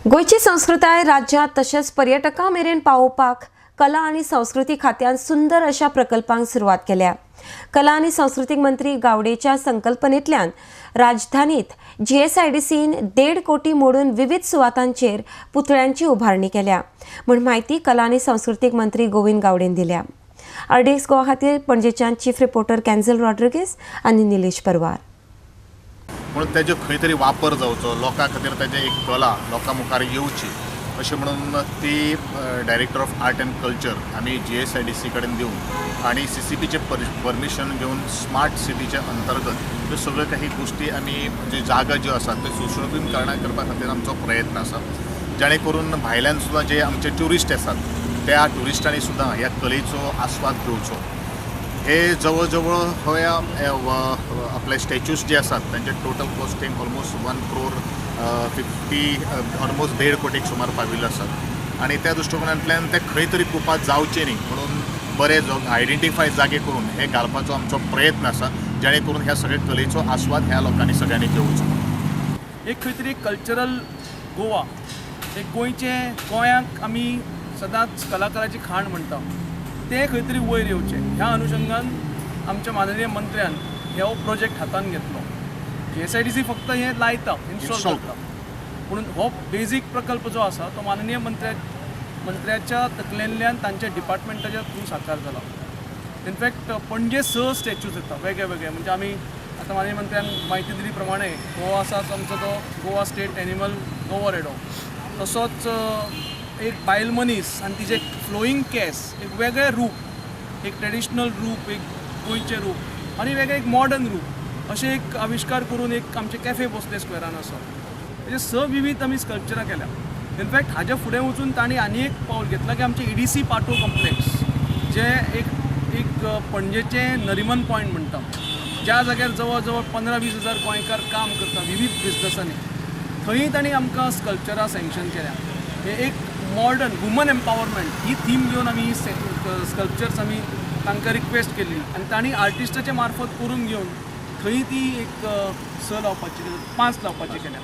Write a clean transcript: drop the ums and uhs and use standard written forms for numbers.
गोयची संस्कृताय राज्यात तशेंच पर्यटकां मेरेन पावोवपाक कला आनी संस्कृती खात्यान सुंदर अशा प्रकल्पांक सुरवात केल्या। कला आनी संस्कृतीक मंत्री गावडेच्या संकल्पनेंतल्यान राजधानीत GSIDCन 1.5 कोटी मोडून विविध सुवातांचेर पुतळ्यांची उभारणी केल्या म्हण म्हायती कला आनी संस्कृतीक मंत्री गोविंद गावडेन दिल्या। RDX गोवा खातीर पणजेच्यान चीफ रिपोर्टर कॅन्झल रॉड्रिगीस आनी निलेश परवार। म्हणून तेजो खंय तरी वापर जावचो, लोकां खातीर तेजे एक कला लोकां मुखार येवची अशें म्हणून ती director of art end culture आमी GSIDC कडेन दिवन आनी CCPचे परमिशन घेवन स्मार्ट सिटीच्या अंतर्गत ह्यो सगळ्यो काही गोष्टी आमी जे जागा ज्यो आसात त्यो सुशोभीकरण करपा खातीर आमचो प्रयत्न आसा, जेणे करून भायल्यान सुद्दां जे आमचे ट्युरिस्ट आसात त्या ट्युरिस्टांनी सुद्दां ह्या कलेचो आस्वाद घेवचो। हे जवळ जवळ आपले स्टॅच्यूज जे आसात तांचे total costing almost 1 crore 50 almost 1.5 कोटीक सुमार पाविल्ले आसात आनी त्या दृश्टिकोनांतल्यान ते खंय तरी कुपात जावचे न्ही म्हणून बरे आयडेंटिफाय जागे करून हे घालपाचो आमचो प्रयत्न आसा, जेणे करून ह्या सगळ्या कलेचो आस्वाद ह्या लोकांनी सगळ्यांनी घेवचो। एक खंय तरी कल्चरल गोवा, एक गोंयांक आमी सदांच कलाकाराची खाण म्हणटा ते खंय तरी वयर येवचे ह्या अनुशंगान आमच्या माननीय मंत्र्यान हो प्रोजेक्ट हातान घेतलो। GSIDC फक्त हे लायता, इन्स्टॉल करता, म्हणून हो बेजीक प्रकल्प जो आसा तो माननीय मंत्र्याच्या तकलेंतल्यान तांच्या डिपार्टमेंटाच्या थ्रू साकार जाला। इनफॅक्ट पणजे 6 स्टॅच्यूज येता वेगळे वेगळे, म्हणजे आमी आतां माननीय मंत्र्यान म्हायती दिली प्रमाणे हो आसा आमचो तो गोवा स्टेट एनिमल गोवरेडो, तसोच एक बायल मनीस आनी तिचे फ्लोईंग केस, एक वेगळे रूप, एक ट्रेडिशनल रूप, एक गोंयचें रूप आनी वेगळें एक मॉडर्न रूप अशें एक आविष्कार करून एक आमचे कॅफे भोसले स्क्वेरान आसा। म्हणजे 6 विविध आमी स्कल्पचरां केल्या। इनफॅक्ट हाजे फुडें वचून तांणी आनी एक पावल घेतलां की आमचे EDC पाटो कॉम्प्लेक्स जे एक पणजेचें नरिमन पॉयंट म्हणटा, ज्या जाग्यार जवळ जवळ 15-20 हजार गोंयकार काम करता विविध बिजनसांनी, थंय तांणी आमकां स्कल्पचरां सँक्शन केल्या। हे एक मॉडर्न वुमन एम्पावरमेंट ही थीम घेवन आमी स्कल्पचर्स आमी तांकां रिक्वेस्ट केल्ली आनी तांणी आर्टिस्टाचे मार्फत करून घेवन थंय ती एक 6 लावपाची 5 लावपाची केल्या।